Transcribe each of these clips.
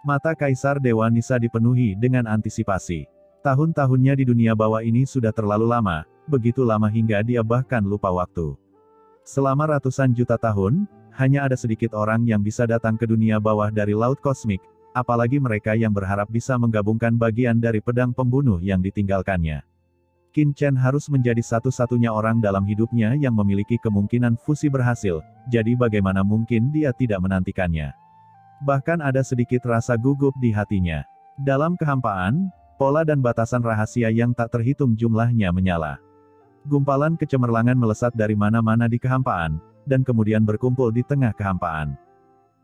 Mata Kaisar Dewa Nisa dipenuhi dengan antisipasi. Tahun-tahunnya di dunia bawah ini sudah terlalu lama, begitu lama hingga dia bahkan lupa waktu. Selama ratusan juta tahun, hanya ada sedikit orang yang bisa datang ke dunia bawah dari laut kosmik, apalagi mereka yang berharap bisa menggabungkan bagian dari pedang pembunuh yang ditinggalkannya. Qin Chen harus menjadi satu-satunya orang dalam hidupnya yang memiliki kemungkinan fusi berhasil, jadi bagaimana mungkin dia tidak menantikannya. Bahkan ada sedikit rasa gugup di hatinya. Dalam kehampaan, pola dan batasan rahasia yang tak terhitung jumlahnya menyala. Gumpalan kecemerlangan melesat dari mana-mana di kehampaan, dan kemudian berkumpul di tengah kehampaan.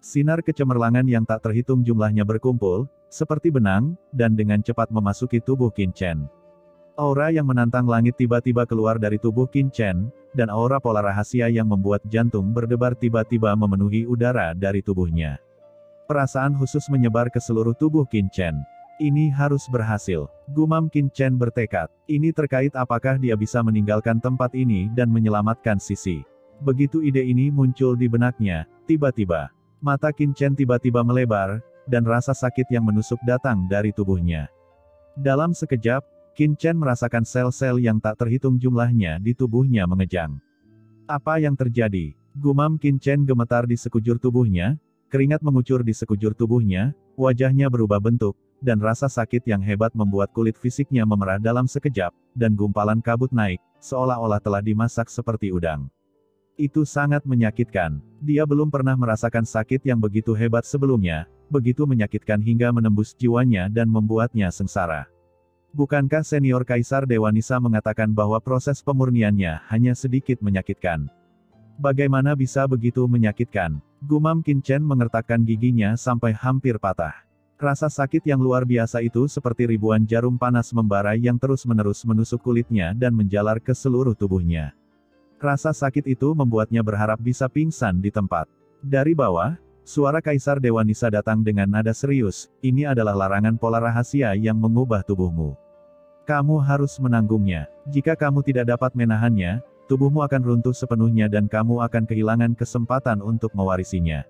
Sinar kecemerlangan yang tak terhitung jumlahnya berkumpul, seperti benang, dan dengan cepat memasuki tubuh Qin Chen. Aura yang menantang langit tiba-tiba keluar dari tubuh Qin Chen, dan aura pola rahasia yang membuat jantung berdebar tiba-tiba memenuhi udara dari tubuhnya. Perasaan khusus menyebar ke seluruh tubuh Qin Chen. Ini harus berhasil. Gumam Qin Chen bertekad. Ini terkait apakah dia bisa meninggalkan tempat ini dan menyelamatkan Sisi. Begitu ide ini muncul di benaknya, tiba-tiba, mata Qin Chen tiba-tiba melebar, dan rasa sakit yang menusuk datang dari tubuhnya. Dalam sekejap, Qin Chen merasakan sel-sel yang tak terhitung jumlahnya di tubuhnya mengejang. Apa yang terjadi? Gumam Qin Chen gemetar di sekujur tubuhnya, keringat mengucur di sekujur tubuhnya, wajahnya berubah bentuk, dan rasa sakit yang hebat membuat kulit fisiknya memerah dalam sekejap, dan gumpalan kabut naik, seolah-olah telah dimasak seperti udang. Itu sangat menyakitkan. Dia belum pernah merasakan sakit yang begitu hebat sebelumnya, begitu menyakitkan hingga menembus jiwanya dan membuatnya sengsara. Bukankah senior Kaisar Dewa Nisa mengatakan bahwa proses pemurniannya hanya sedikit menyakitkan? Bagaimana bisa begitu menyakitkan? Gumam Qin Chen mengertakkan giginya sampai hampir patah. Rasa sakit yang luar biasa itu seperti ribuan jarum panas membara yang terus-menerus menusuk kulitnya dan menjalar ke seluruh tubuhnya. Rasa sakit itu membuatnya berharap bisa pingsan di tempat. Dari bawah, suara Kaisar Dewa Nisa datang dengan nada serius, ini adalah larangan pola rahasia yang mengubah tubuhmu. Kamu harus menanggungnya. Jika kamu tidak dapat menahannya, tubuhmu akan runtuh sepenuhnya dan kamu akan kehilangan kesempatan untuk mewarisinya.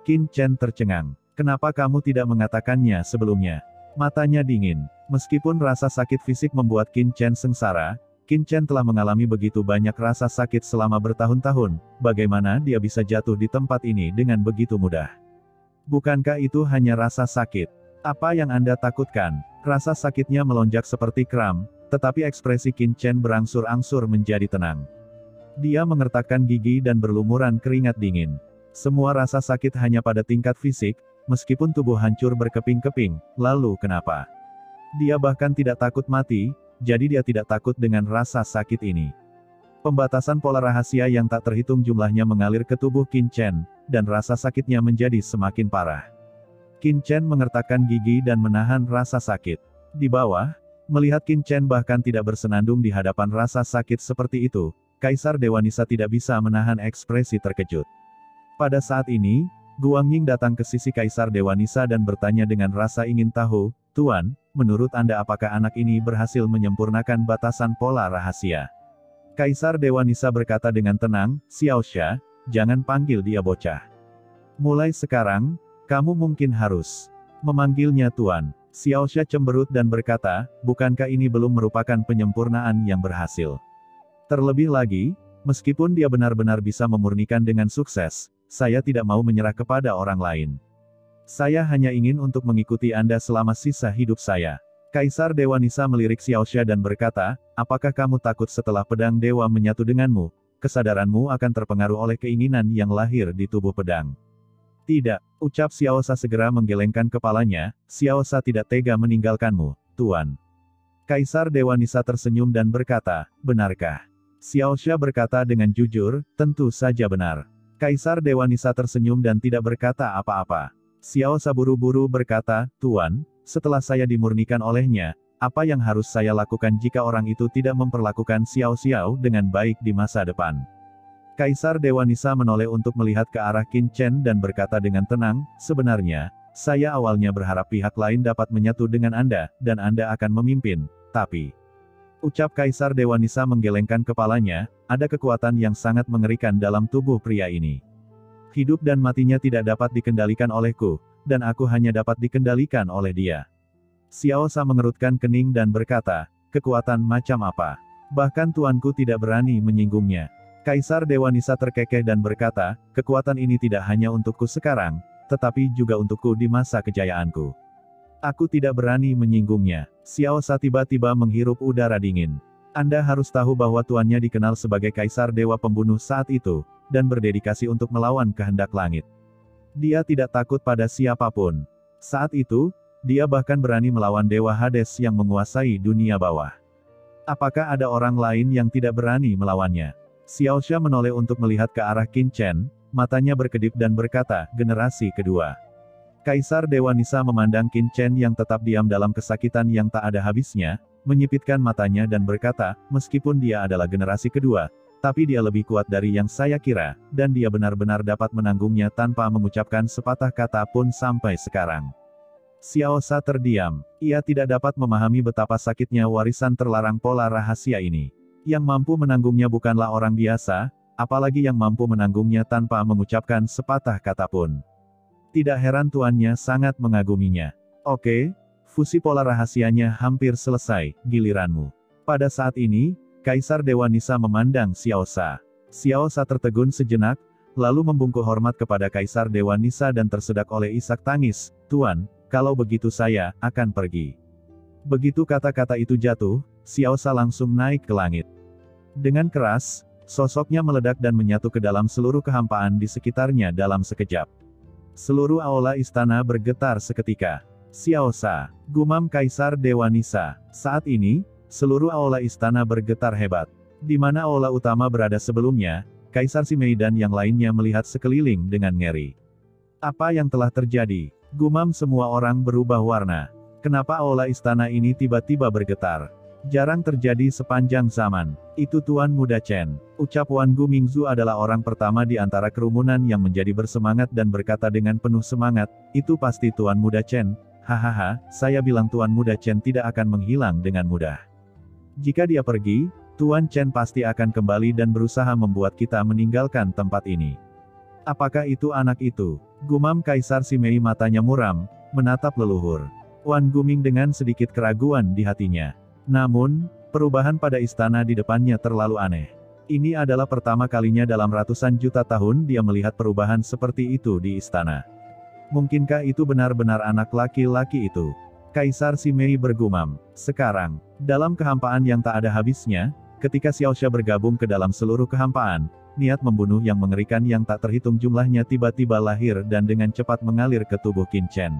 Qin Chen tercengang. Kenapa kamu tidak mengatakannya sebelumnya? Matanya dingin. Meskipun rasa sakit fisik membuat Qin Chen sengsara, Qin Chen telah mengalami begitu banyak rasa sakit selama bertahun-tahun, bagaimana dia bisa jatuh di tempat ini dengan begitu mudah? Bukankah itu hanya rasa sakit? Apa yang Anda takutkan? Rasa sakitnya melonjak seperti kram, tetapi ekspresi Qin Chen berangsur-angsur menjadi tenang. Dia mengertakkan gigi dan berlumuran keringat dingin. Semua rasa sakit hanya pada tingkat fisik, meskipun tubuh hancur berkeping-keping, lalu kenapa? Dia bahkan tidak takut mati, jadi dia tidak takut dengan rasa sakit ini. Pembatasan pola rahasia yang tak terhitung jumlahnya mengalir ke tubuh Qin Chen, dan rasa sakitnya menjadi semakin parah. Qin Chen mengertakkan gigi dan menahan rasa sakit. Di bawah, melihat Qin Chen bahkan tidak bersenandung di hadapan rasa sakit seperti itu, Kaisar Dewa Nisa tidak bisa menahan ekspresi terkejut. Pada saat ini, Guang Ying datang ke sisi Kaisar Dewa Nisa dan bertanya dengan rasa ingin tahu, Tuan, menurut Anda apakah anak ini berhasil menyempurnakan batasan pola rahasia? Kaisar Dewa Nisa berkata dengan tenang, Xiao Xia, jangan panggil dia bocah. Mulai sekarang, kamu mungkin harus memanggilnya Tuan. Xiao Xia cemberut dan berkata, bukankah ini belum merupakan penyempurnaan yang berhasil? Terlebih lagi, meskipun dia benar-benar bisa memurnikan dengan sukses, saya tidak mau menyerah kepada orang lain. Saya hanya ingin untuk mengikuti Anda selama sisa hidup saya. Kaisar Dewa Nisa melirik Xiao Xia dan berkata, apakah kamu takut setelah pedang dewa menyatu denganmu, kesadaranmu akan terpengaruh oleh keinginan yang lahir di tubuh pedang? Tidak, ucap Xiao Xia segera menggelengkan kepalanya, Xiao Xia tidak tega meninggalkanmu, Tuan. Kaisar Dewa Nisa tersenyum dan berkata, benarkah? Xiao Xia berkata dengan jujur, tentu saja benar. Kaisar Dewa Nisa tersenyum dan tidak berkata apa-apa. Xiao Xia buru-buru berkata, Tuan, setelah saya dimurnikan olehnya, apa yang harus saya lakukan jika orang itu tidak memperlakukan Xiao Xiao dengan baik di masa depan? Kaisar Dewa Nisa menoleh untuk melihat ke arah Qin Chen dan berkata dengan tenang, sebenarnya, saya awalnya berharap pihak lain dapat menyatu dengan Anda, dan Anda akan memimpin, tapi... Ucap Kaisar Dewa Nisa menggelengkan kepalanya, ada kekuatan yang sangat mengerikan dalam tubuh pria ini. Hidup dan matinya tidak dapat dikendalikan olehku, dan aku hanya dapat dikendalikan oleh dia. Xiao Sa mengerutkan kening dan berkata, kekuatan macam apa? Bahkan tuanku tidak berani menyinggungnya. Kaisar Dewa Nisa terkekeh dan berkata, kekuatan ini tidak hanya untukku sekarang, tetapi juga untukku di masa kejayaanku. Aku tidak berani menyinggungnya. Xiao Sa tiba-tiba menghirup udara dingin. Anda harus tahu bahwa tuannya dikenal sebagai Kaisar Dewa Pembunuh saat itu, dan berdedikasi untuk melawan kehendak langit. Dia tidak takut pada siapapun. Saat itu, dia bahkan berani melawan Dewa Hades yang menguasai dunia bawah. Apakah ada orang lain yang tidak berani melawannya? Xiao Sha menoleh untuk melihat ke arah Qin Chen, matanya berkedip dan berkata, generasi kedua. Kaisar Dewa Nisa memandang Qin Chen yang tetap diam dalam kesakitan yang tak ada habisnya, menyipitkan matanya dan berkata, meskipun dia adalah generasi kedua, tapi dia lebih kuat dari yang saya kira, dan dia benar-benar dapat menanggungnya tanpa mengucapkan sepatah kata pun sampai sekarang. Xiao Sa terdiam. Ia tidak dapat memahami betapa sakitnya warisan terlarang pola rahasia ini. Yang mampu menanggungnya bukanlah orang biasa, apalagi yang mampu menanggungnya tanpa mengucapkan sepatah kata pun. Tidak heran tuannya sangat mengaguminya. Oke, fusi pola rahasianya hampir selesai, giliranmu. Pada saat ini, Kaisar Dewa Nisa memandang Xiao Sa. Xiao Sa tertegun sejenak, lalu membungkuk hormat kepada Kaisar Dewa Nisa dan tersedak oleh isak tangis, Tuan, kalau begitu saya akan pergi. Begitu kata-kata itu jatuh, Xiao Sa langsung naik ke langit. Dengan keras, sosoknya meledak dan menyatu ke dalam seluruh kehampaan di sekitarnya dalam sekejap. Seluruh aula istana bergetar seketika. Xiao Sa, gumam Kaisar Dewa Nisa. Saat ini, seluruh aula istana bergetar hebat. Di mana aula utama berada sebelumnya, Kaisar Simei dan yang lainnya melihat sekeliling dengan ngeri. Apa yang telah terjadi? Gumam semua orang berubah warna. Kenapa aula istana ini tiba-tiba bergetar? Jarang terjadi sepanjang zaman. Itu Tuan Muda Chen. Ucap Wan Gu Mingzu adalah orang pertama di antara kerumunan yang menjadi bersemangat dan berkata dengan penuh semangat, itu pasti Tuan Muda Chen. Hahaha, saya bilang Tuan Muda Chen tidak akan menghilang dengan mudah. Jika dia pergi, Tuan Chen pasti akan kembali dan berusaha membuat kita meninggalkan tempat ini. Apakah itu anak itu? Gumam Kaisar Simei matanya muram, menatap leluhur. Wan Guming dengan sedikit keraguan di hatinya. Namun, perubahan pada istana di depannya terlalu aneh. Ini adalah pertama kalinya dalam ratusan juta tahun dia melihat perubahan seperti itu di istana. Mungkinkah itu benar-benar anak laki-laki itu? Kaisar Simei bergumam. Sekarang, dalam kehampaan yang tak ada habisnya, ketika Xiao Sha bergabung ke dalam seluruh kehampaan, niat membunuh yang mengerikan yang tak terhitung jumlahnya tiba-tiba lahir dan dengan cepat mengalir ke tubuh Qin Chen.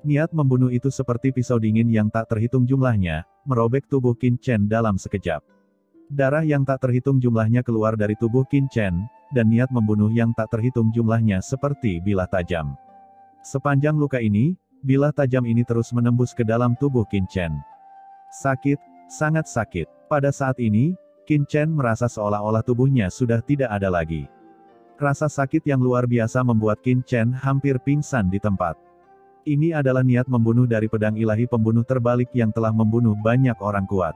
Niat membunuh itu seperti pisau dingin yang tak terhitung jumlahnya, merobek tubuh Qin Chen dalam sekejap. Darah yang tak terhitung jumlahnya keluar dari tubuh Qin Chen, dan niat membunuh yang tak terhitung jumlahnya seperti bilah tajam. Sepanjang luka ini, bilah tajam ini terus menembus ke dalam tubuh Qin Chen. Sakit, sangat sakit. Pada saat ini, Qin Chen merasa seolah-olah tubuhnya sudah tidak ada lagi. Rasa sakit yang luar biasa membuat Qin Chen hampir pingsan di tempat. Ini adalah niat membunuh dari pedang ilahi pembunuh terbalik yang telah membunuh banyak orang kuat.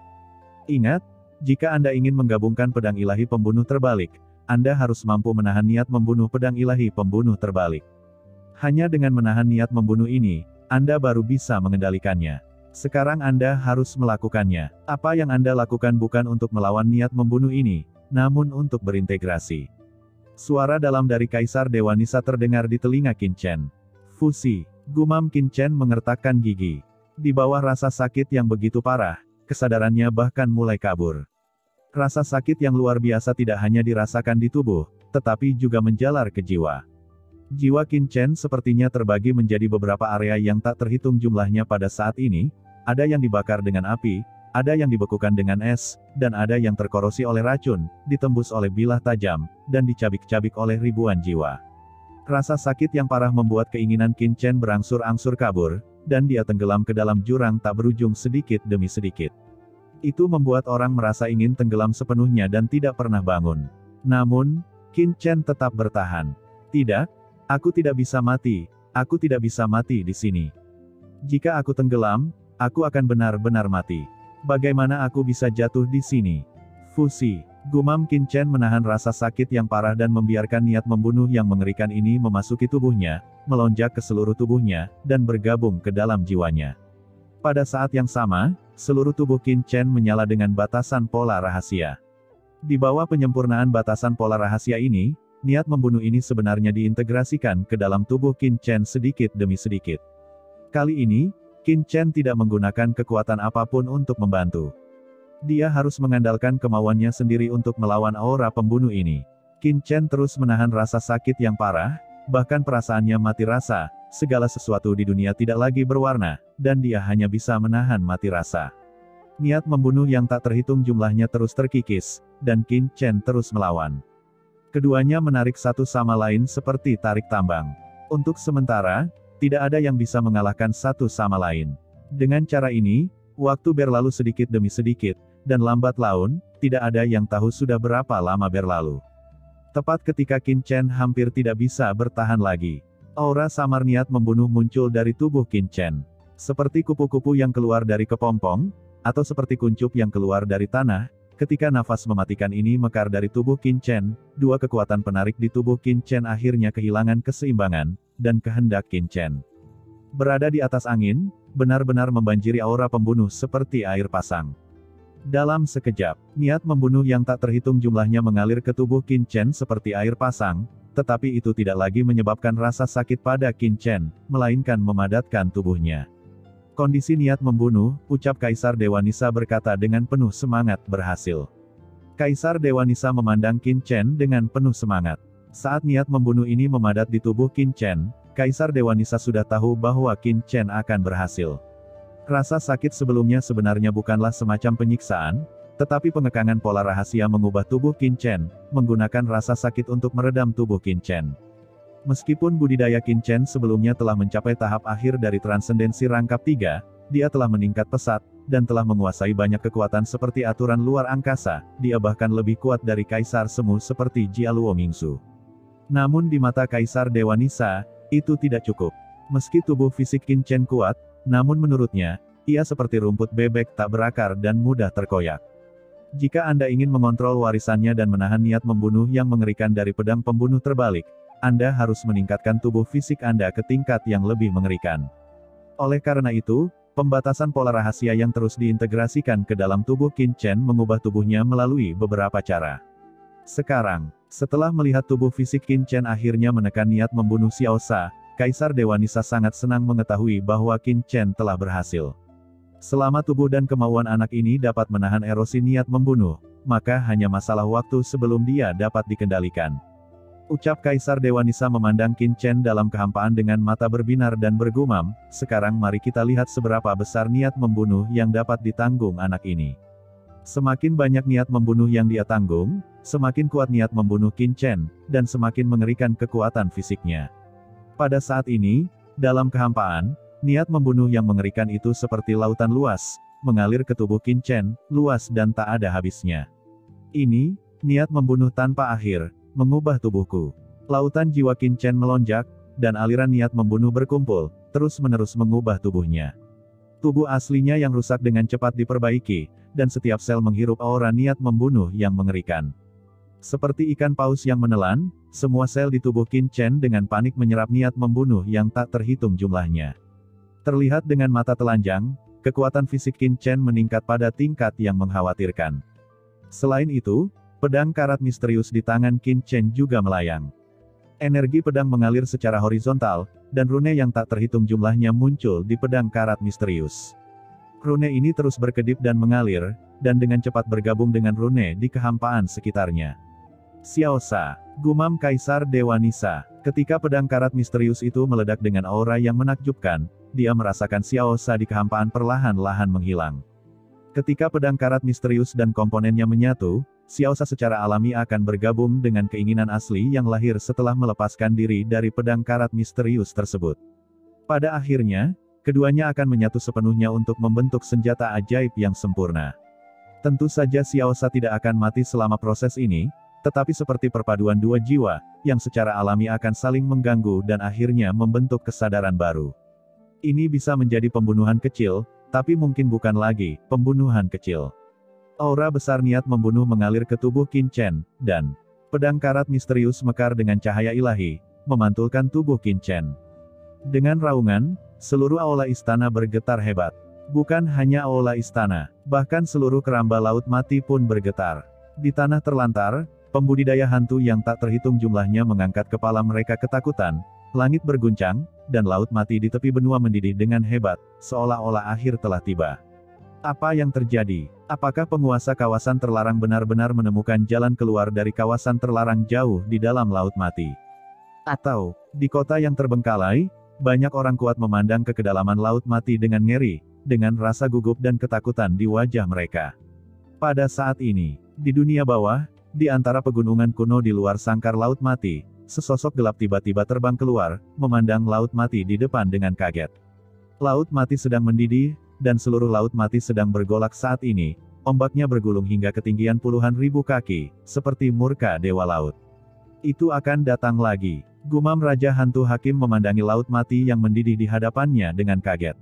Ingat, jika Anda ingin menggabungkan pedang ilahi pembunuh terbalik, Anda harus mampu menahan niat membunuh pedang ilahi pembunuh terbalik. Hanya dengan menahan niat membunuh ini, Anda baru bisa mengendalikannya. Sekarang Anda harus melakukannya. Apa yang Anda lakukan bukan untuk melawan niat membunuh ini, namun untuk berintegrasi. Suara dalam dari Kaisar Dewa Nisa terdengar di telinga Qin Chen. Fusi, gumam Qin Chen mengertakkan gigi. Di bawah rasa sakit yang begitu parah, kesadarannya bahkan mulai kabur. Rasa sakit yang luar biasa tidak hanya dirasakan di tubuh, tetapi juga menjalar ke jiwa. Jiwa Qin Chen sepertinya terbagi menjadi beberapa area yang tak terhitung jumlahnya pada saat ini, ada yang dibakar dengan api, ada yang dibekukan dengan es, dan ada yang terkorosi oleh racun, ditembus oleh bilah tajam, dan dicabik-cabik oleh ribuan jiwa. Rasa sakit yang parah membuat keinginan Qin Chen berangsur-angsur kabur, dan dia tenggelam ke dalam jurang tak berujung sedikit demi sedikit. Itu membuat orang merasa ingin tenggelam sepenuhnya dan tidak pernah bangun. Namun, Qin Chen tetap bertahan. Tidak, aku tidak bisa mati, aku tidak bisa mati di sini. Jika aku tenggelam, aku akan benar-benar mati. Bagaimana aku bisa jatuh di sini? Fusi, gumam Qin Chen menahan rasa sakit yang parah dan membiarkan niat membunuh yang mengerikan ini memasuki tubuhnya, melonjak ke seluruh tubuhnya, dan bergabung ke dalam jiwanya. Pada saat yang sama, seluruh tubuh Qin Chen menyala dengan batasan pola rahasia. Di bawah penyempurnaan batasan pola rahasia ini, niat membunuh ini sebenarnya diintegrasikan ke dalam tubuh Qin Chen sedikit demi sedikit. Kali ini, Qin Chen tidak menggunakan kekuatan apapun untuk membantu. Dia harus mengandalkan kemauannya sendiri untuk melawan aura pembunuh ini. Qin Chen terus menahan rasa sakit yang parah, bahkan perasaannya mati rasa, segala sesuatu di dunia tidak lagi berwarna, dan dia hanya bisa menahan mati rasa. Niat membunuh yang tak terhitung jumlahnya terus terkikis, dan Qin Chen terus melawan. Keduanya menarik satu sama lain seperti tarik tambang. Untuk sementara, tidak ada yang bisa mengalahkan satu sama lain. Dengan cara ini, waktu berlalu sedikit demi sedikit, dan lambat laun, tidak ada yang tahu sudah berapa lama berlalu. Tepat ketika Qin Chen hampir tidak bisa bertahan lagi, aura samar niat membunuh muncul dari tubuh Qin Chen. Seperti kupu-kupu yang keluar dari kepompong, atau seperti kuncup yang keluar dari tanah, ketika nafas mematikan ini mekar dari tubuh Qin Chen, dua kekuatan penarik di tubuh Qin Chen akhirnya kehilangan keseimbangan, dan kehendak Qin Chen berada di atas angin, benar-benar membanjiri aura pembunuh seperti air pasang. Dalam sekejap, niat membunuh yang tak terhitung jumlahnya mengalir ke tubuh Qin Chen seperti air pasang, tetapi itu tidak lagi menyebabkan rasa sakit pada Qin Chen, melainkan memadatkan tubuhnya. Kondisi niat membunuh, ucap Kaisar Dewa Nisa berkata dengan penuh semangat, berhasil. Kaisar Dewa Nisa memandang Qin Chen dengan penuh semangat. Saat niat membunuh ini memadat di tubuh Qin Chen, Kaisar Dewa Nisa sudah tahu bahwa Qin Chen akan berhasil. Rasa sakit sebelumnya sebenarnya bukanlah semacam penyiksaan, tetapi pengekangan pola rahasia mengubah tubuh Qin Chen, menggunakan rasa sakit untuk meredam tubuh Qin Chen. Meskipun budidaya Qin Chen sebelumnya telah mencapai tahap akhir dari transendensi rangkap 3, dia telah meningkat pesat, dan telah menguasai banyak kekuatan seperti aturan luar angkasa, dia bahkan lebih kuat dari Kaisar Semu seperti Jialuo Mingsu. Namun di mata Kaisar Dewa Nisa, itu tidak cukup. Meski tubuh fisik Qin Chen kuat, namun menurutnya, ia seperti rumput bebek tak berakar dan mudah terkoyak. Jika Anda ingin mengontrol warisannya dan menahan niat membunuh yang mengerikan dari pedang pembunuh terbalik, Anda harus meningkatkan tubuh fisik Anda ke tingkat yang lebih mengerikan. Oleh karena itu, pembatasan pola rahasia yang terus diintegrasikan ke dalam tubuh Qin Chen mengubah tubuhnya melalui beberapa cara. Sekarang, setelah melihat tubuh fisik Qin Chen akhirnya menekan niat membunuh Xiao Sa, Kaisar Dewa Nisa sangat senang mengetahui bahwa Qin Chen telah berhasil. Selama tubuh dan kemauan anak ini dapat menahan erosi niat membunuh, maka hanya masalah waktu sebelum dia dapat dikendalikan. Ucap Kaisar Dewa Nisa memandang Qin Chen dalam kehampaan dengan mata berbinar dan bergumam, sekarang mari kita lihat seberapa besar niat membunuh yang dapat ditanggung anak ini. Semakin banyak niat membunuh yang dia tanggung, semakin kuat niat membunuh Qin Chen, dan semakin mengerikan kekuatan fisiknya. Pada saat ini, dalam kehampaan, niat membunuh yang mengerikan itu seperti lautan luas, mengalir ke tubuh Qin Chen, luas dan tak ada habisnya. Ini, niat membunuh tanpa akhir, mengubah tubuhku. Lautan jiwa Qin Chen melonjak, dan aliran niat membunuh berkumpul, terus-menerus mengubah tubuhnya. Tubuh aslinya yang rusak dengan cepat diperbaiki, dan setiap sel menghirup aura niat membunuh yang mengerikan. Seperti ikan paus yang menelan, semua sel di tubuh Qin Chen dengan panik menyerap niat membunuh yang tak terhitung jumlahnya. Terlihat dengan mata telanjang, kekuatan fisik Qin Chen meningkat pada tingkat yang mengkhawatirkan. Selain itu, pedang karat misterius di tangan Qin Chen juga melayang. Energi pedang mengalir secara horizontal, dan rune yang tak terhitung jumlahnya muncul di pedang karat misterius. Rune ini terus berkedip dan mengalir, dan dengan cepat bergabung dengan rune di kehampaan sekitarnya. Xiao Sa, gumam Kaisar Dewa Nisa. Ketika pedang karat misterius itu meledak dengan aura yang menakjubkan, dia merasakan Xiao Sa di kehampaan perlahan-lahan menghilang. Ketika pedang karat misterius dan komponennya menyatu, Xiao Sa secara alami akan bergabung dengan keinginan asli yang lahir setelah melepaskan diri dari pedang karat misterius tersebut. Pada akhirnya, keduanya akan menyatu sepenuhnya untuk membentuk senjata ajaib yang sempurna. Tentu saja Xiao Sa tidak akan mati selama proses ini, tetapi seperti perpaduan dua jiwa, yang secara alami akan saling mengganggu dan akhirnya membentuk kesadaran baru. Ini bisa menjadi pembunuhan kecil, tapi mungkin bukan lagi pembunuhan kecil. Aura besar niat membunuh mengalir ke tubuh Qin Chen, dan pedang karat misterius mekar dengan cahaya ilahi, memantulkan tubuh Qin Chen. Dengan raungan, seluruh aula istana bergetar hebat. Bukan hanya aula istana, bahkan seluruh keramba laut mati pun bergetar. Di tanah terlantar, pembudidaya hantu yang tak terhitung jumlahnya mengangkat kepala mereka ketakutan, langit berguncang, dan laut mati di tepi benua mendidih dengan hebat, seolah-olah akhir telah tiba. Apa yang terjadi? Apakah penguasa kawasan terlarang benar-benar menemukan jalan keluar dari kawasan terlarang jauh di dalam laut mati? Atau, di kota yang terbengkalai, banyak orang kuat memandang ke kedalaman laut mati dengan ngeri, dengan rasa gugup dan ketakutan di wajah mereka. Pada saat ini, di dunia bawah, di antara pegunungan kuno di luar sangkar laut mati, sesosok gelap tiba-tiba terbang keluar, memandang laut mati di depan dengan kaget. Laut mati sedang mendidih, dan seluruh laut mati sedang bergolak saat ini, ombaknya bergulung hingga ketinggian puluhan ribu kaki, seperti murka dewa laut. Itu akan datang lagi. Gumam Raja Hantu Hakim memandangi laut mati yang mendidih di hadapannya dengan kaget.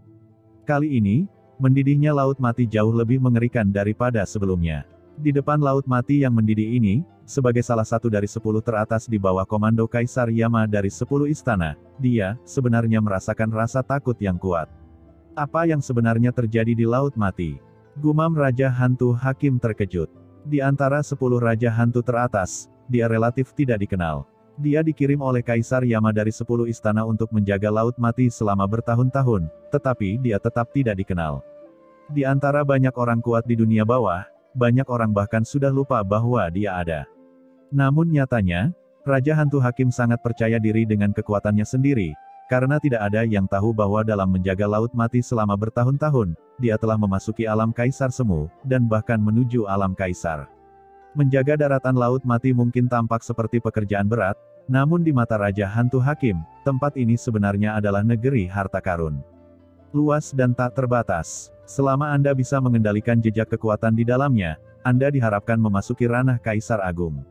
Kali ini, mendidihnya laut mati jauh lebih mengerikan daripada sebelumnya. Di depan laut mati yang mendidih ini, sebagai salah satu dari 10 teratas di bawah komando Kaisar Yama dari 10 istana, dia sebenarnya merasakan rasa takut yang kuat. Apa yang sebenarnya terjadi di laut mati? Gumam Raja Hantu Hakim terkejut. Di antara 10 Raja Hantu teratas, dia relatif tidak dikenal. Dia dikirim oleh Kaisar Yama dari 10 istana untuk menjaga laut mati selama bertahun-tahun, tetapi dia tetap tidak dikenal. Di antara banyak orang kuat di dunia bawah, banyak orang bahkan sudah lupa bahwa dia ada. Namun nyatanya, Raja Hantu Hakim sangat percaya diri dengan kekuatannya sendiri, karena tidak ada yang tahu bahwa dalam menjaga laut mati selama bertahun-tahun, dia telah memasuki alam Kaisar Semu, dan bahkan menuju alam Kaisar. Menjaga daratan laut mati mungkin tampak seperti pekerjaan berat, namun di mata Raja Hantu Hakim, tempat ini sebenarnya adalah negeri harta karun. Luas dan tak terbatas. Selama Anda bisa mengendalikan jejak kekuatan di dalamnya, Anda diharapkan memasuki ranah Kaisar Agung.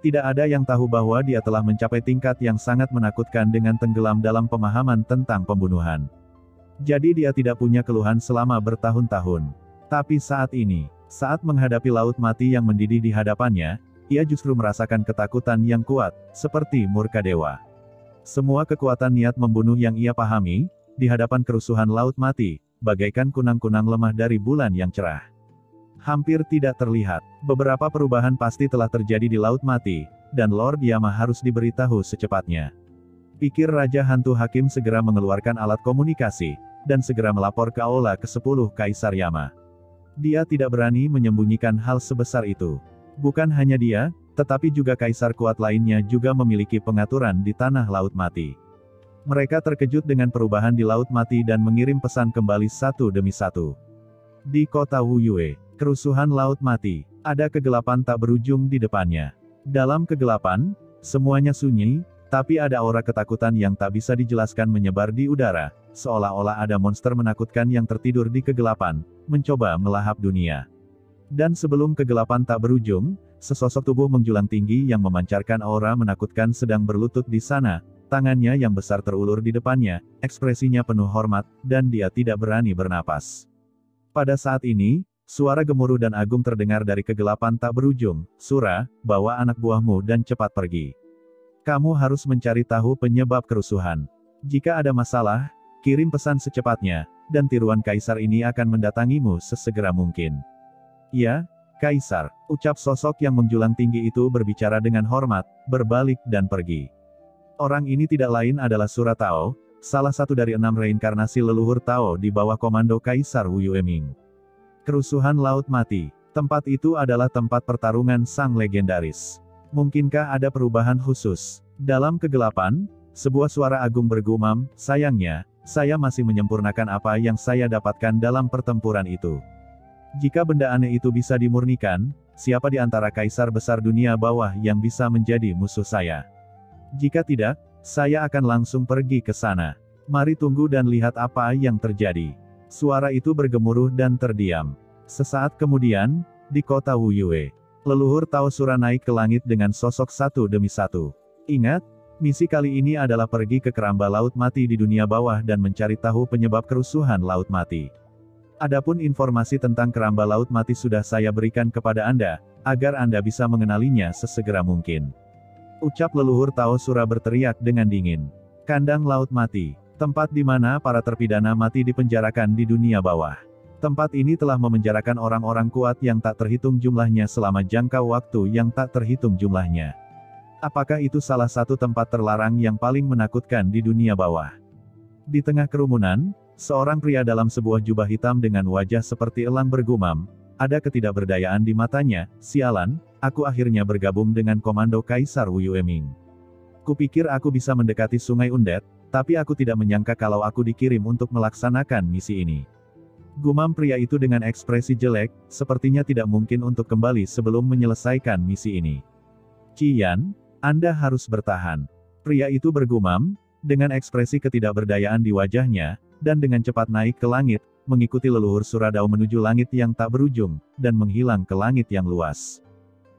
Tidak ada yang tahu bahwa dia telah mencapai tingkat yang sangat menakutkan dengan tenggelam dalam pemahaman tentang pembunuhan. Jadi dia tidak punya keluhan selama bertahun-tahun. Tapi saat ini, saat menghadapi laut mati yang mendidih di hadapannya, ia justru merasakan ketakutan yang kuat, seperti murka dewa. Semua kekuatan niat membunuh yang ia pahami, di hadapan kerusuhan laut mati, bagaikan kunang-kunang lemah dari bulan yang cerah. Hampir tidak terlihat. Beberapa perubahan pasti telah terjadi di laut mati, dan Lord Yama harus diberitahu secepatnya. Pikir Raja Hantu Hakim segera mengeluarkan alat komunikasi, dan segera melapor ke aula ke-10 Kaisar Yama. Dia tidak berani menyembunyikan hal sebesar itu. Bukan hanya dia, tetapi juga kaisar kuat lainnya juga memiliki pengaturan di tanah laut mati. Mereka terkejut dengan perubahan di laut mati dan mengirim pesan kembali satu demi satu. Di kota Wuyue, kerusuhan laut mati, ada kegelapan tak berujung di depannya. Dalam kegelapan, semuanya sunyi, tapi ada aura ketakutan yang tak bisa dijelaskan menyebar di udara, seolah-olah ada monster menakutkan yang tertidur di kegelapan, mencoba melahap dunia. Dan sebelum kegelapan tak berujung, sesosok tubuh menjulang tinggi yang memancarkan aura menakutkan sedang berlutut di sana, tangannya yang besar terulur di depannya, ekspresinya penuh hormat, dan dia tidak berani bernapas. Pada saat ini, suara gemuruh dan agung terdengar dari kegelapan tak berujung. Sura, bawa anak buahmu dan cepat pergi. Kamu harus mencari tahu penyebab kerusuhan. Jika ada masalah, kirim pesan secepatnya, dan tiruan kaisar ini akan mendatangimu sesegera mungkin. Ya, Kaisar, ucap sosok yang menjulang tinggi itu berbicara dengan hormat, berbalik dan pergi. Orang ini tidak lain adalah Sura Tao, salah satu dari 6 reinkarnasi leluhur Tao di bawah komando Kaisar Wu Yueming. Kerusuhan Laut Mati, tempat itu adalah tempat pertarungan sang legendaris. Mungkinkah ada perubahan khusus? Dalam kegelapan, sebuah suara agung bergumam, sayangnya, saya masih menyempurnakan apa yang saya dapatkan dalam pertempuran itu. Jika benda aneh itu bisa dimurnikan, siapa di antara kaisar besar dunia bawah yang bisa menjadi musuh saya? Jika tidak, saya akan langsung pergi ke sana. Mari tunggu dan lihat apa yang terjadi. Suara itu bergemuruh dan terdiam. Sesaat kemudian, di kota Wuyue, leluhur Tao Sura naik ke langit dengan sosok satu demi satu. Ingat, misi kali ini adalah pergi ke keramba laut mati di dunia bawah dan mencari tahu penyebab kerusuhan laut mati. Adapun informasi tentang keramba laut mati sudah saya berikan kepada Anda, agar Anda bisa mengenalinya sesegera mungkin. Ucap leluhur Tao Sura berteriak dengan dingin. Kandang laut mati. Tempat di mana para terpidana mati dipenjarakan di dunia bawah. Tempat ini telah memenjarakan orang-orang kuat yang tak terhitung jumlahnya selama jangka waktu yang tak terhitung jumlahnya. Apakah itu salah satu tempat terlarang yang paling menakutkan di dunia bawah? Di tengah kerumunan, seorang pria dalam sebuah jubah hitam dengan wajah seperti elang bergumam, ada ketidakberdayaan di matanya. Sialan, aku akhirnya bergabung dengan komando Kaisar Wu Yueming. Kupikir aku bisa mendekati Sungai Undet, tapi aku tidak menyangka kalau aku dikirim untuk melaksanakan misi ini. Gumam pria itu dengan ekspresi jelek, sepertinya tidak mungkin untuk kembali sebelum menyelesaikan misi ini. Qian, Anda harus bertahan. Pria itu bergumam, dengan ekspresi ketidakberdayaan di wajahnya, dan dengan cepat naik ke langit, mengikuti leluhur Suradao menuju langit yang tak berujung, dan menghilang ke langit yang luas.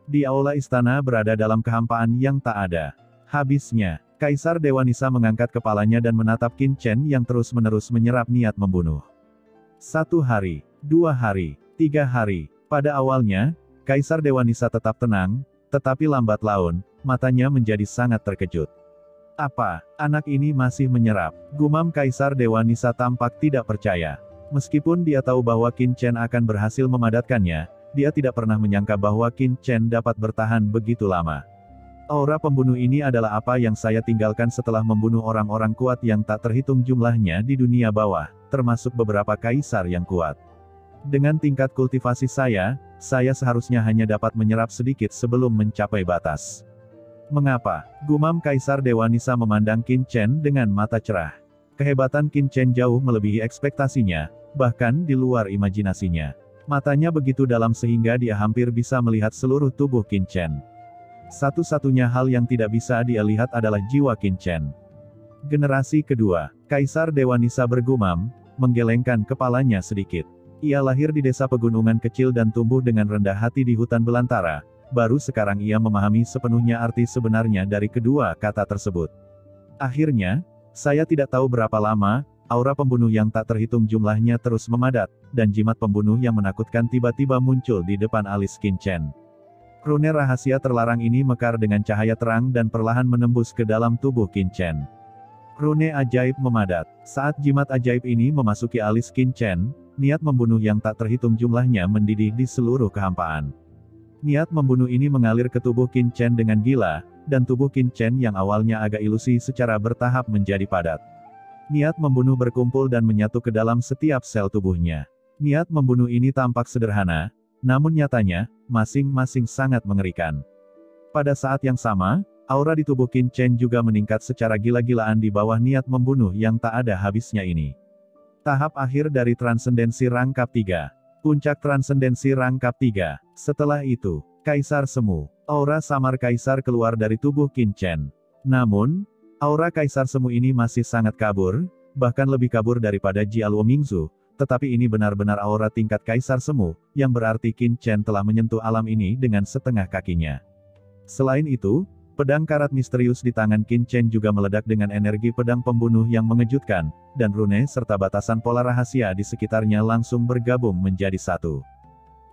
Di aula istana berada dalam kehampaan yang tak ada. Habisnya, Kaisar Dewa Nisa mengangkat kepalanya dan menatap Qin Chen yang terus-menerus menyerap niat membunuh. 1 hari, 2 hari, 3 hari. Pada awalnya, Kaisar Dewa Nisa tetap tenang, tetapi lambat laun, matanya menjadi sangat terkejut. Apa, anak ini masih menyerap? Gumam Kaisar Dewa Nisa tampak tidak percaya. Meskipun dia tahu bahwa Qin Chen akan berhasil memadatkannya, dia tidak pernah menyangka bahwa Qin Chen dapat bertahan begitu lama. Aura pembunuh ini adalah apa yang saya tinggalkan setelah membunuh orang-orang kuat yang tak terhitung jumlahnya di dunia bawah, termasuk beberapa kaisar yang kuat. Dengan tingkat kultivasi saya seharusnya hanya dapat menyerap sedikit sebelum mencapai batas. Mengapa? Gumam Kaisar Dewa Nisa memandang Qin Chen dengan mata cerah. Kehebatan Qin Chen jauh melebihi ekspektasinya, bahkan di luar imajinasinya. Matanya begitu dalam sehingga dia hampir bisa melihat seluruh tubuh Qin Chen. Satu-satunya hal yang tidak bisa dia lihat adalah jiwa Qin Chen. Generasi kedua, Kaisar Dewa Nisa bergumam, menggelengkan kepalanya sedikit. Ia lahir di desa pegunungan kecil dan tumbuh dengan rendah hati di hutan belantara. Baru sekarang ia memahami sepenuhnya arti sebenarnya dari kedua kata tersebut. Akhirnya, saya tidak tahu berapa lama, aura pembunuh yang tak terhitung jumlahnya terus memadat, dan jimat pembunuh yang menakutkan tiba-tiba muncul di depan alis Qin Chen. Rune rahasia terlarang ini mekar dengan cahaya terang dan perlahan menembus ke dalam tubuh Qin Chen. Rune ajaib memadat. Saat jimat ajaib ini memasuki alis Qin Chen, niat membunuh yang tak terhitung jumlahnya mendidih di seluruh kehampaan. Niat membunuh ini mengalir ke tubuh Qin Chen dengan gila, dan tubuh Qin Chen yang awalnya agak ilusi secara bertahap menjadi padat. Niat membunuh berkumpul dan menyatu ke dalam setiap sel tubuhnya. Niat membunuh ini tampak sederhana, namun nyatanya, masing-masing sangat mengerikan. Pada saat yang sama, aura di tubuh Qin Chen juga meningkat secara gila-gilaan di bawah niat membunuh yang tak ada habisnya ini. Tahap akhir dari transendensi rangkap 3. Puncak transendensi rangkap 3. Setelah itu, Kaisar Semu. Aura samar Kaisar keluar dari tubuh Qin Chen. Namun, aura Kaisar Semu ini masih sangat kabur, bahkan lebih kabur daripada Jialuo Mingzu. Tetapi ini benar-benar aura tingkat Kaisar Semu, yang berarti Qin Chen telah menyentuh alam ini dengan setengah kakinya. Selain itu, pedang karat misterius di tangan Qin Chen juga meledak dengan energi pedang pembunuh yang mengejutkan, dan rune serta batasan pola rahasia di sekitarnya langsung bergabung menjadi satu.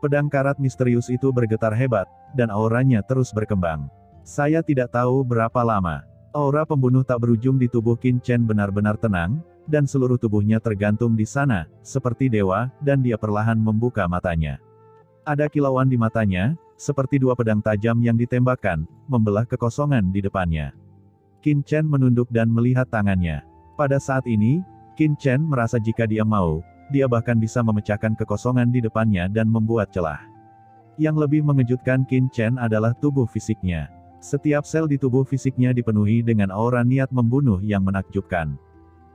Pedang karat misterius itu bergetar hebat, dan auranya terus berkembang. Saya tidak tahu berapa lama. Aura pembunuh tak berujung di tubuh Qin Chen benar-benar tenang, dan seluruh tubuhnya tergantung di sana, seperti dewa, dan dia perlahan membuka matanya. Ada kilauan di matanya, seperti dua pedang tajam yang ditembakkan, membelah kekosongan di depannya. Qin Chen menunduk dan melihat tangannya. Pada saat ini, Qin Chen merasa jika dia mau, dia bahkan bisa memecahkan kekosongan di depannya dan membuat celah. Yang lebih mengejutkan Qin Chen adalah tubuh fisiknya. Setiap sel di tubuh fisiknya dipenuhi dengan aura niat membunuh yang menakjubkan.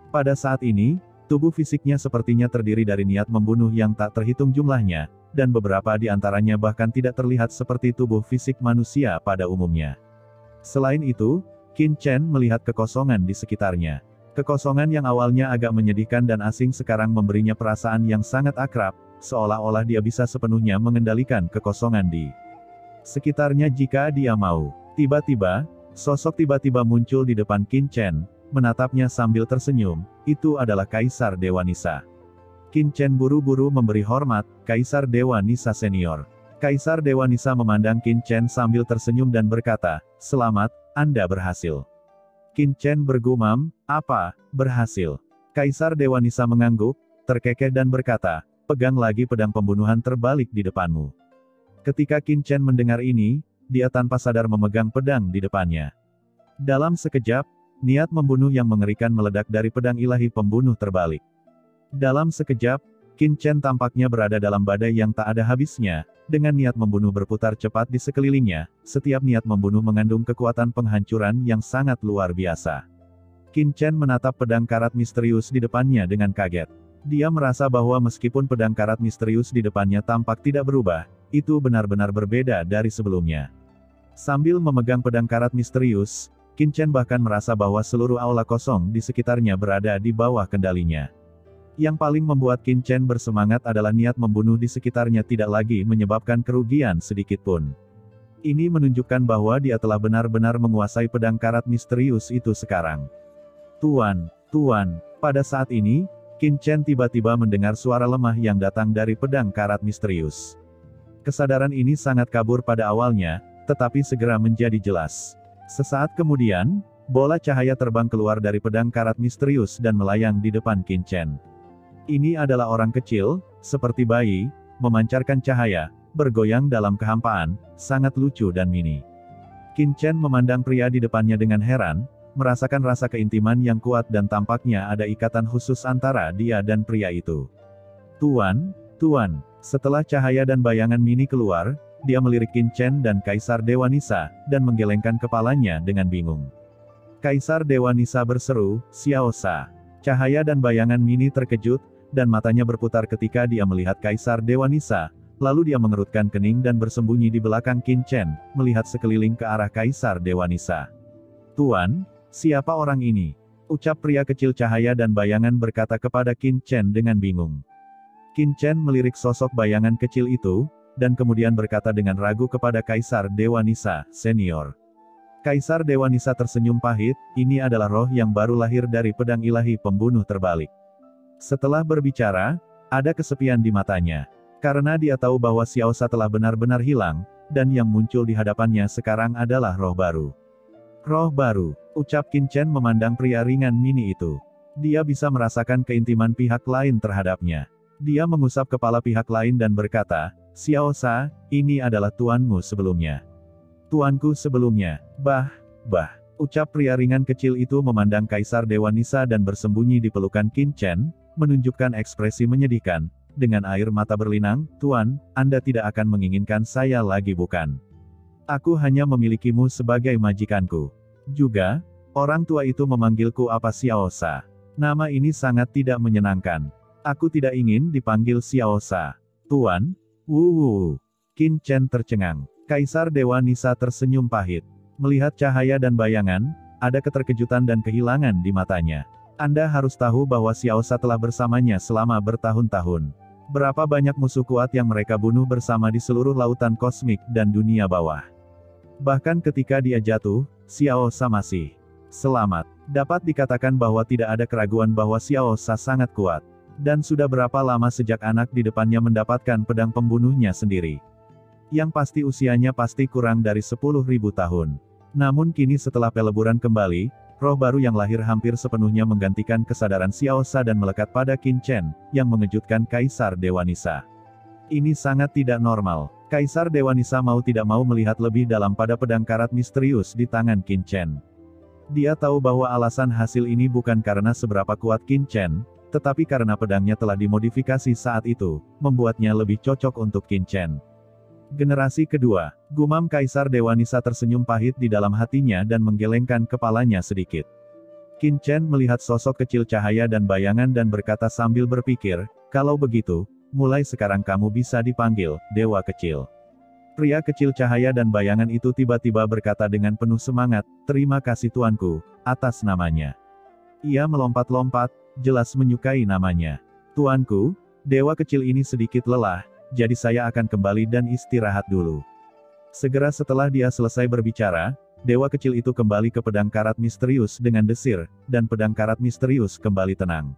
Pada saat ini, tubuh fisiknya sepertinya terdiri dari niat membunuh yang tak terhitung jumlahnya, dan beberapa di antaranya bahkan tidak terlihat seperti tubuh fisik manusia pada umumnya. Selain itu, Qin Chen melihat kekosongan di sekitarnya. Kekosongan yang awalnya agak menyedihkan dan asing sekarang memberinya perasaan yang sangat akrab, seolah-olah dia bisa sepenuhnya mengendalikan kekosongan di sekitarnya jika dia mau. Tiba-tiba, sosok tiba-tiba muncul di depan Qin Chen, menatapnya sambil tersenyum. Itu adalah Kaisar Dewa Nisa. Qin Chen buru-buru memberi hormat, Kaisar Dewa Nisa Senior. Kaisar Dewa Nisa memandang Qin Chen sambil tersenyum dan berkata, "Selamat, Anda berhasil." Qin Chen bergumam, "Apa, berhasil?" Kaisar Dewa Nisa mengangguk, terkekeh dan berkata, "Pegang lagi pedang pembunuhan terbalik di depanmu." Ketika Qin Chen mendengar ini, dia tanpa sadar memegang pedang di depannya. Dalam sekejap, niat membunuh yang mengerikan meledak dari pedang ilahi pembunuh terbalik. Dalam sekejap, Qin Chen tampaknya berada dalam badai yang tak ada habisnya, dengan niat membunuh berputar cepat di sekelilingnya, setiap niat membunuh mengandung kekuatan penghancuran yang sangat luar biasa. Qin Chen menatap pedang karat misterius di depannya dengan kaget. Dia merasa bahwa meskipun pedang karat misterius di depannya tampak tidak berubah, itu benar-benar berbeda dari sebelumnya. Sambil memegang pedang karat misterius, Qin Chen bahkan merasa bahwa seluruh aula kosong di sekitarnya berada di bawah kendalinya. Yang paling membuat Qin Chen bersemangat adalah niat membunuh di sekitarnya tidak lagi menyebabkan kerugian sedikit pun. Ini menunjukkan bahwa dia telah benar-benar menguasai pedang karat misterius itu sekarang. Tuan, pada saat ini, Qin Chen tiba-tiba mendengar suara lemah yang datang dari pedang karat misterius. Kesadaran ini sangat kabur pada awalnya, tetapi segera menjadi jelas. Sesaat kemudian, bola cahaya terbang keluar dari pedang karat misterius dan melayang di depan Qin Chen. Ini adalah orang kecil, seperti bayi, memancarkan cahaya, bergoyang dalam kehampaan, sangat lucu dan mini. Qin Chen memandang pria di depannya dengan heran, merasakan rasa keintiman yang kuat dan tampaknya ada ikatan khusus antara dia dan pria itu. Tuan, setelah cahaya dan bayangan mini keluar, dia melirik Qin Chen dan Kaisar Dewa Nisa, dan menggelengkan kepalanya dengan bingung. Kaisar Dewa Nisa berseru, "Xiao Sa." Cahaya dan bayangan mini terkejut, dan matanya berputar ketika dia melihat Kaisar Dewa Nisa, lalu dia mengerutkan kening dan bersembunyi di belakang Qin Chen, melihat sekeliling ke arah Kaisar Dewa Nisa. "Tuan, siapa orang ini?" ucap pria kecil cahaya dan bayangan berkata kepada Qin Chen dengan bingung. Qin Chen melirik sosok bayangan kecil itu, dan kemudian berkata dengan ragu kepada Kaisar Dewa Nisa, "Senior." Kaisar Dewa Nisa tersenyum pahit, ini adalah roh yang baru lahir dari pedang ilahi pembunuh terbalik. Setelah berbicara, ada kesepian di matanya. Karena dia tahu bahwa Xiao Sa telah benar-benar hilang, dan yang muncul di hadapannya sekarang adalah roh baru. "Roh baru," ucap Qin Chen memandang pria ringan mini itu. Dia bisa merasakan keintiman pihak lain terhadapnya. Dia mengusap kepala pihak lain dan berkata, "Xiao Sa, ini adalah tuanmu sebelumnya." "Tuanku sebelumnya, bah, ucap pria ringan kecil itu memandang Kaisar Dewa Nisa dan bersembunyi di pelukan Qin Chen, menunjukkan ekspresi menyedihkan, dengan air mata berlinang, "Tuan, Anda tidak akan menginginkan saya lagi bukan? Aku hanya memilikimu sebagai majikanku." Juga, orang tua itu memanggilku apa Xiao Sa. Nama ini sangat tidak menyenangkan. Aku tidak ingin dipanggil Xiao Sa. "Tuan?" Qin Chen tercengang. Kaisar Dewa Nisa tersenyum pahit. Melihat cahaya dan bayangan, ada keterkejutan dan kehilangan di matanya. "Anda harus tahu bahwa Xiao Sa telah bersamanya selama bertahun-tahun. Berapa banyak musuh kuat yang mereka bunuh bersama di seluruh lautan kosmik dan dunia bawah. Bahkan ketika dia jatuh, Xiao Sa masih selamat. Dapat dikatakan bahwa tidak ada keraguan bahwa Xiao Sa sangat kuat. Dan sudah berapa lama sejak anak di depannya mendapatkan pedang pembunuhnya sendiri. Yang pasti usianya pasti kurang dari 10.000 tahun. Namun kini setelah peleburan kembali, roh baru yang lahir hampir sepenuhnya menggantikan kesadaran Xiao Sa dan melekat pada Qin Chen, yang mengejutkan Kaisar Dewa Nisa. Ini sangat tidak normal. Kaisar Dewa Nisa mau tidak mau melihat lebih dalam pada pedang karat misterius di tangan Qin Chen. Dia tahu bahwa alasan hasil ini bukan karena seberapa kuat Qin Chen, tetapi karena pedangnya telah dimodifikasi saat itu, membuatnya lebih cocok untuk Qin Chen. Generasi kedua, gumam Kaisar Dewa Nisa tersenyum pahit di dalam hatinya dan menggelengkan kepalanya sedikit. Qin Chen melihat sosok kecil cahaya dan bayangan dan berkata sambil berpikir, "Kalau begitu, mulai sekarang kamu bisa dipanggil Dewa Kecil." Pria kecil cahaya dan bayangan itu tiba-tiba berkata dengan penuh semangat, "Terima kasih tuanku, atas namanya." Ia melompat-lompat, jelas menyukai namanya. "Tuanku, Dewa Kecil ini sedikit lelah, jadi saya akan kembali dan istirahat dulu." Segera setelah dia selesai berbicara, Dewa Kecil itu kembali ke pedang karat misterius dengan desir, dan pedang karat misterius kembali tenang.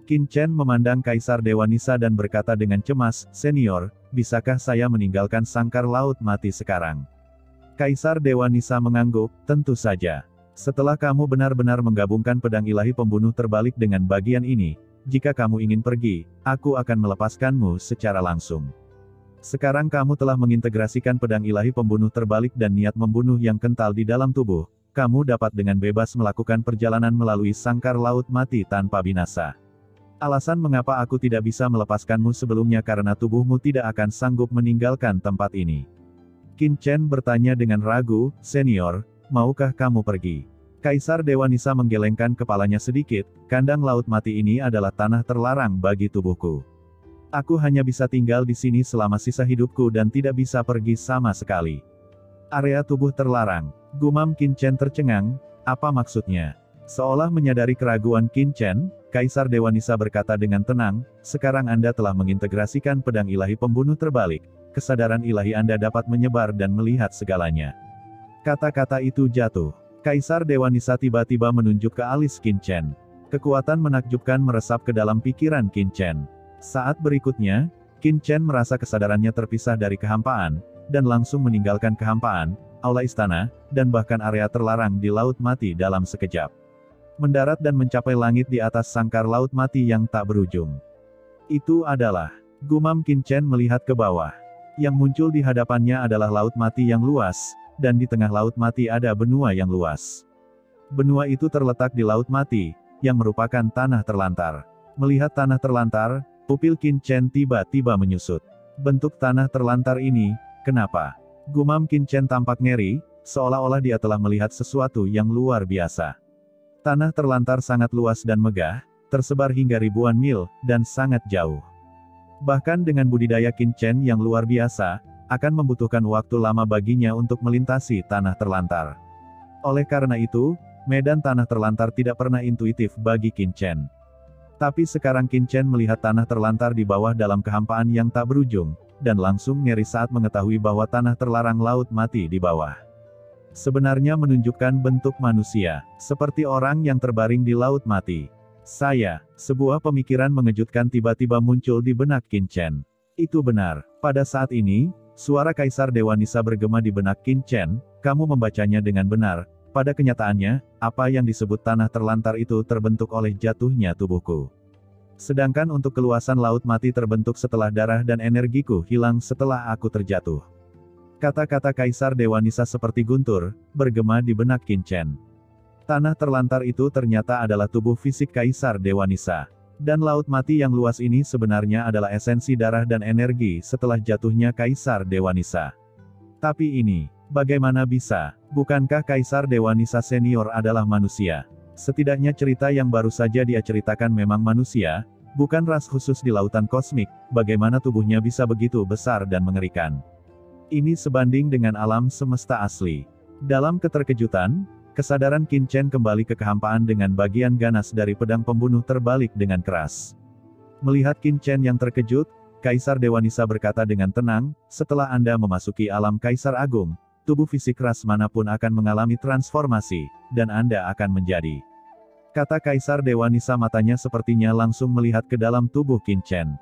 Qin Chen memandang Kaisar Dewa Nisa dan berkata dengan cemas, "Senior, bisakah saya meninggalkan sangkar laut mati sekarang?" Kaisar Dewa Nisa mengangguk, "Tentu saja. Setelah kamu benar-benar menggabungkan pedang ilahi pembunuh terbalik dengan bagian ini, jika kamu ingin pergi, aku akan melepaskanmu secara langsung. Sekarang kamu telah mengintegrasikan pedang ilahi pembunuh terbalik dan niat membunuh yang kental di dalam tubuh, kamu dapat dengan bebas melakukan perjalanan melalui sangkar laut mati tanpa binasa. Alasan mengapa aku tidak bisa melepaskanmu sebelumnya karena tubuhmu tidak akan sanggup meninggalkan tempat ini. Qin Chen bertanya dengan ragu, "Senior, maukah kamu pergi?" Kaisar Dewa Nisa menggelengkan kepalanya sedikit, kandang laut mati ini adalah tanah terlarang bagi tubuhku. Aku hanya bisa tinggal di sini selama sisa hidupku dan tidak bisa pergi sama sekali. Area tubuh terlarang. Gumam Qin Chen tercengang, apa maksudnya? Seolah menyadari keraguan Qin Chen, Kaisar Dewa Nisa berkata dengan tenang, sekarang Anda telah mengintegrasikan pedang ilahi pembunuh terbalik, kesadaran ilahi Anda dapat menyebar dan melihat segalanya. Kata-kata itu jatuh. Kaisar Dewa Nisa tiba-tiba menunjuk ke alis Qin Chen. Kekuatan menakjubkan meresap ke dalam pikiran Qin Chen. Saat berikutnya, Qin Chen merasa kesadarannya terpisah dari kehampaan, dan langsung meninggalkan kehampaan, aula istana, dan bahkan area terlarang di Laut Mati dalam sekejap. Mendarat dan mencapai langit di atas sangkar laut mati yang tak berujung. Itu adalah, gumam Qin Chen melihat ke bawah. Yang muncul di hadapannya adalah laut mati yang luas, dan di tengah laut mati ada benua yang luas. Benua itu terletak di laut mati, yang merupakan tanah terlantar. Melihat tanah terlantar, pupil Qin Chen tiba-tiba menyusut. Bentuk tanah terlantar ini, kenapa? Gumam Qin Chen tampak ngeri, seolah-olah dia telah melihat sesuatu yang luar biasa. Tanah terlantar sangat luas dan megah, tersebar hingga ribuan mil, dan sangat jauh. Bahkan dengan budidaya Qin Chen yang luar biasa, akan membutuhkan waktu lama baginya untuk melintasi tanah terlantar. Oleh karena itu, medan tanah terlantar tidak pernah intuitif bagi Qin Chen. Tapi sekarang Qin Chen melihat tanah terlantar di bawah dalam kehampaan yang tak berujung, dan langsung ngeri saat mengetahui bahwa tanah terlarang laut mati di bawah sebenarnya menunjukkan bentuk manusia, seperti orang yang terbaring di laut mati. Sebuah pemikiran mengejutkan tiba-tiba muncul di benak Qin Chen. Itu benar, pada saat ini, suara Kaisar Dewa Nisa bergema di benak Qin Chen, kamu membacanya dengan benar, pada kenyataannya, apa yang disebut tanah terlantar itu terbentuk oleh jatuhnya tubuhku. Sedangkan untuk keluasan laut mati terbentuk setelah darah dan energiku hilang setelah aku terjatuh. Kata-kata Kaisar Dewa Nisa seperti guntur, bergema di benak Qin Chen. Tanah terlantar itu ternyata adalah tubuh fisik Kaisar Dewa Nisa. Dan laut mati yang luas ini sebenarnya adalah esensi darah dan energi setelah jatuhnya Kaisar Dewa Nisa. Tapi ini, bagaimana bisa? Bukankah Kaisar Dewa Nisa senior adalah manusia? Setidaknya cerita yang baru saja dia ceritakan memang manusia, bukan ras khusus di lautan kosmik, bagaimana tubuhnya bisa begitu besar dan mengerikan. Ini sebanding dengan alam semesta asli. Dalam keterkejutan, kesadaran Qin Chen kembali ke kehampaan dengan bagian ganas dari pedang pembunuh terbalik dengan keras. Melihat Qin Chen yang terkejut, Kaisar Dewa Nisa berkata dengan tenang, setelah Anda memasuki alam Kaisar Agung, tubuh fisik ras manapun akan mengalami transformasi, dan Anda akan menjadi. Kata Kaisar Dewa Nisa matanya sepertinya langsung melihat ke dalam tubuh Qin Chen.